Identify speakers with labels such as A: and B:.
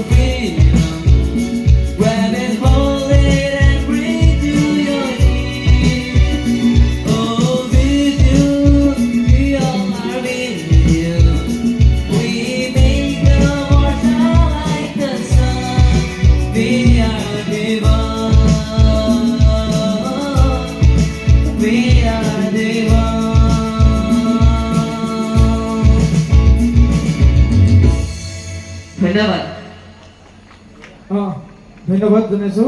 A: freedom. Grab and hold it and breathe to your knees. Oh, with you, we all are with you. We make the world shine like the sun. We are divine. We are divine. ধন্যবাদ।
B: ধন্যবাদ জনাইছোঁ।